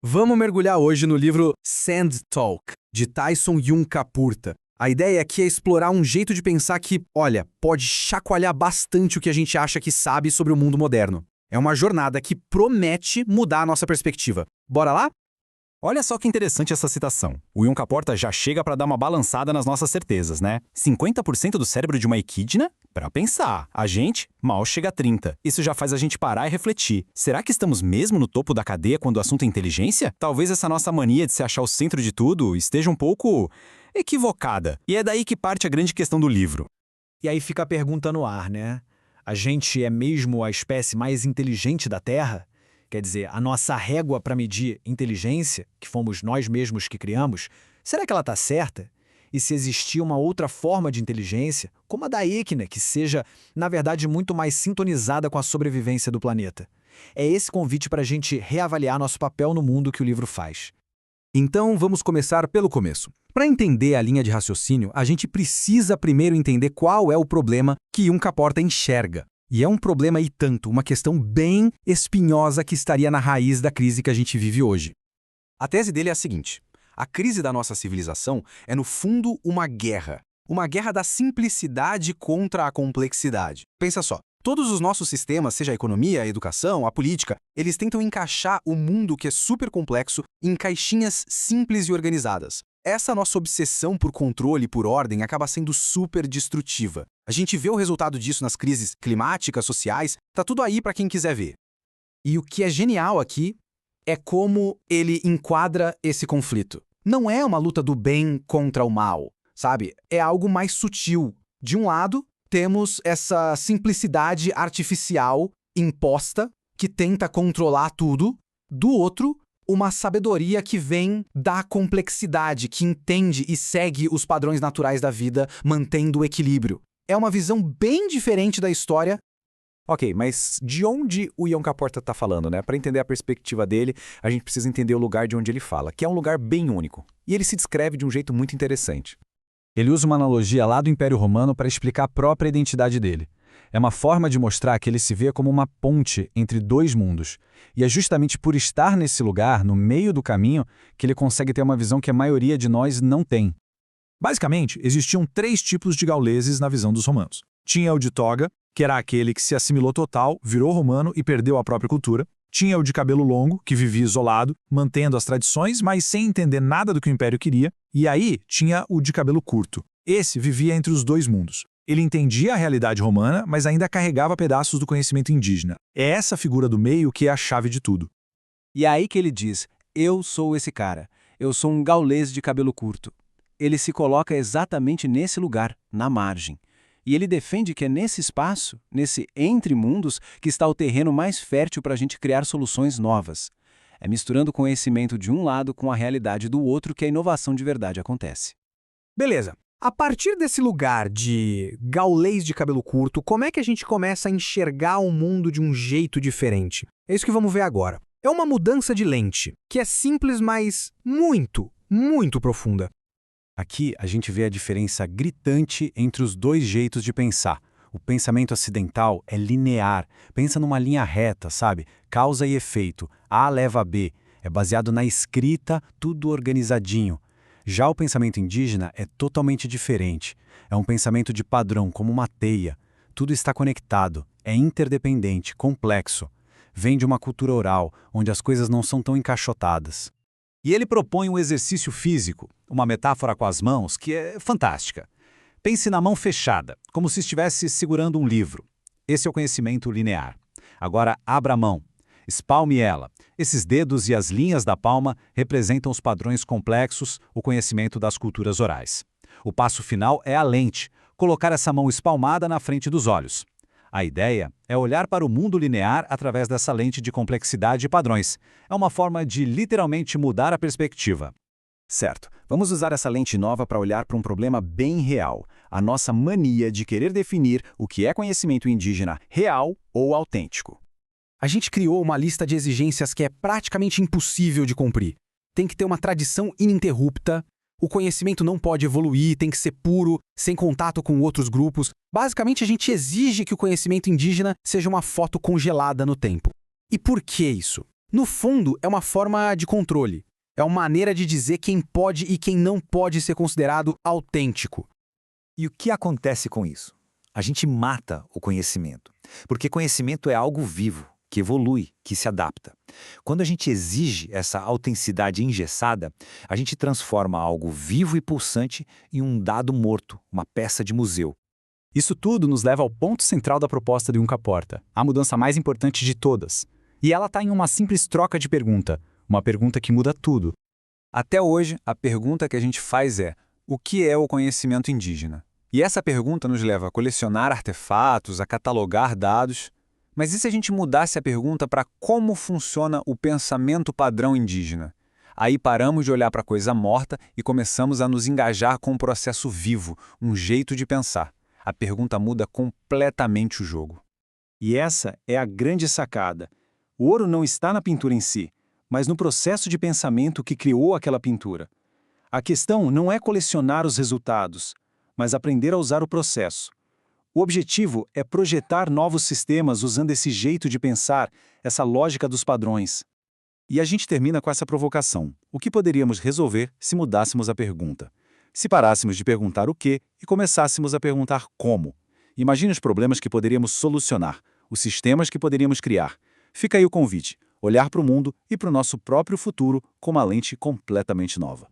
Vamos mergulhar hoje no livro Sand Talk, de Tyson Yunkaporta. A ideia aqui é explorar um jeito de pensar que, olha, pode chacoalhar bastante o que a gente acha que sabe sobre o mundo moderno. É uma jornada que promete mudar a nossa perspectiva. Bora lá? Olha só que interessante essa citação. O Yunkaporta já chega para dar uma balançada nas nossas certezas, né? 50% do cérebro de uma equidna? Para pensar. A gente mal chega a 30%. Isso já faz a gente parar e refletir. Será que estamos mesmo no topo da cadeia quando o assunto é inteligência? Talvez essa nossa mania de se achar o centro de tudo esteja um pouco equivocada. E é daí que parte a grande questão do livro. E aí fica a pergunta no ar, né? A gente é mesmo a espécie mais inteligente da Terra? Quer dizer, a nossa régua para medir inteligência, que fomos nós mesmos que criamos, será que ela está certa? E se existir uma outra forma de inteligência, como a da equina, que seja, na verdade, muito mais sintonizada com a sobrevivência do planeta? É esse convite para a gente reavaliar nosso papel no mundo que o livro faz. Então vamos começar pelo começo. Para entender a linha de raciocínio, a gente precisa primeiro entender qual é o problema que Yunkaporta enxerga. E é um problema e tanto, uma questão bem espinhosa que estaria na raiz da crise que a gente vive hoje. A tese dele é a seguinte: a crise da nossa civilização é, no fundo, uma guerra. Uma guerra da simplicidade contra a complexidade. Pensa só, todos os nossos sistemas, seja a economia, a educação, a política, eles tentam encaixar o mundo que é super complexo em caixinhas simples e organizadas. Essa nossa obsessão por controle e por ordem acaba sendo super destrutiva. A gente vê o resultado disso nas crises climáticas, sociais, tá tudo aí para quem quiser ver. E o que é genial aqui é como ele enquadra esse conflito. Não é uma luta do bem contra o mal, sabe? É algo mais sutil. De um lado, temos essa simplicidade artificial imposta que tenta controlar tudo. Do outro, uma sabedoria que vem da complexidade, que entende e segue os padrões naturais da vida, mantendo o equilíbrio. É uma visão bem diferente da história. Ok, mas de onde o Yunkaporta está falando, né? Para entender a perspectiva dele, a gente precisa entender o lugar de onde ele fala, que é um lugar bem único. E ele se descreve de um jeito muito interessante. Ele usa uma analogia lá do Império Romano para explicar a própria identidade dele. É uma forma de mostrar que ele se vê como uma ponte entre dois mundos. E é justamente por estar nesse lugar, no meio do caminho, que ele consegue ter uma visão que a maioria de nós não tem. Basicamente, existiam 3 tipos de gauleses na visão dos romanos. Tinha o de toga, que era aquele que se assimilou total, virou romano e perdeu a própria cultura. Tinha o de cabelo longo, que vivia isolado, mantendo as tradições, mas sem entender nada do que o império queria. E aí tinha o de cabelo curto. Esse vivia entre os dois mundos. Ele entendia a realidade romana, mas ainda carregava pedaços do conhecimento indígena. É essa figura do meio que é a chave de tudo. E é aí que ele diz: eu sou esse cara. Eu sou um gaulês de cabelo curto. Ele se coloca exatamente nesse lugar, na margem. E ele defende que é nesse espaço, nesse entre mundos, que está o terreno mais fértil para a gente criar soluções novas. É misturando o conhecimento de um lado com a realidade do outro que a inovação de verdade acontece. Beleza. A partir desse lugar de gaulês de cabelo curto, como é que a gente começa a enxergar o mundo de um jeito diferente? É isso que vamos ver agora. É uma mudança de lente, que é simples, mas muito, muito profunda. Aqui a gente vê a diferença gritante entre os dois jeitos de pensar. O pensamento ocidental é linear, pensa numa linha reta, sabe? Causa e efeito, A leva a B. É baseado na escrita, tudo organizadinho. Já o pensamento indígena é totalmente diferente. É um pensamento de padrão, como uma teia. Tudo está conectado, é interdependente, complexo. Vem de uma cultura oral, onde as coisas não são tão encaixotadas. E ele propõe um exercício físico, uma metáfora com as mãos que é fantástica. Pense na mão fechada, como se estivesse segurando um livro. Esse é o conhecimento linear. Agora abra a mão. Espalme ela. Esses dedos e as linhas da palma representam os padrões complexos, o conhecimento das culturas orais. O passo final é a lente, colocar essa mão espalmada na frente dos olhos. A ideia é olhar para o mundo linear através dessa lente de complexidade e padrões. É uma forma de literalmente mudar a perspectiva. Certo, vamos usar essa lente nova para olhar para um problema bem real, a nossa mania de querer definir o que é conhecimento indígena real ou autêntico. A gente criou uma lista de exigências que é praticamente impossível de cumprir. Tem que ter uma tradição ininterrupta, o conhecimento não pode evoluir, tem que ser puro, sem contato com outros grupos. Basicamente, a gente exige que o conhecimento indígena seja uma foto congelada no tempo. E por que isso? No fundo, é uma forma de controle. É uma maneira de dizer quem pode e quem não pode ser considerado autêntico. E o que acontece com isso? A gente mata o conhecimento, porque conhecimento é algo vivo, que evolui, que se adapta. Quando a gente exige essa autenticidade engessada, a gente transforma algo vivo e pulsante em um dado morto, uma peça de museu. Isso tudo nos leva ao ponto central da proposta de Uncaporta, a mudança mais importante de todas. E ela está em uma simples troca de pergunta, uma pergunta que muda tudo. Até hoje, a pergunta que a gente faz é: o que é o conhecimento indígena? E essa pergunta nos leva a colecionar artefatos, a catalogar dados. Mas e se a gente mudasse a pergunta para como funciona o pensamento padrão indígena? Aí paramos de olhar para a coisa morta e começamos a nos engajar com um processo vivo, um jeito de pensar. A pergunta muda completamente o jogo. E essa é a grande sacada. O ouro não está na pintura em si, mas no processo de pensamento que criou aquela pintura. A questão não é colecionar os resultados, mas aprender a usar o processo. O objetivo é projetar novos sistemas usando esse jeito de pensar, essa lógica dos padrões. E a gente termina com essa provocação. O que poderíamos resolver se mudássemos a pergunta? Se parássemos de perguntar o quê e começássemos a perguntar como? Imagine os problemas que poderíamos solucionar, os sistemas que poderíamos criar. Fica aí o convite, olhar para o mundo e para o nosso próprio futuro com uma lente completamente nova.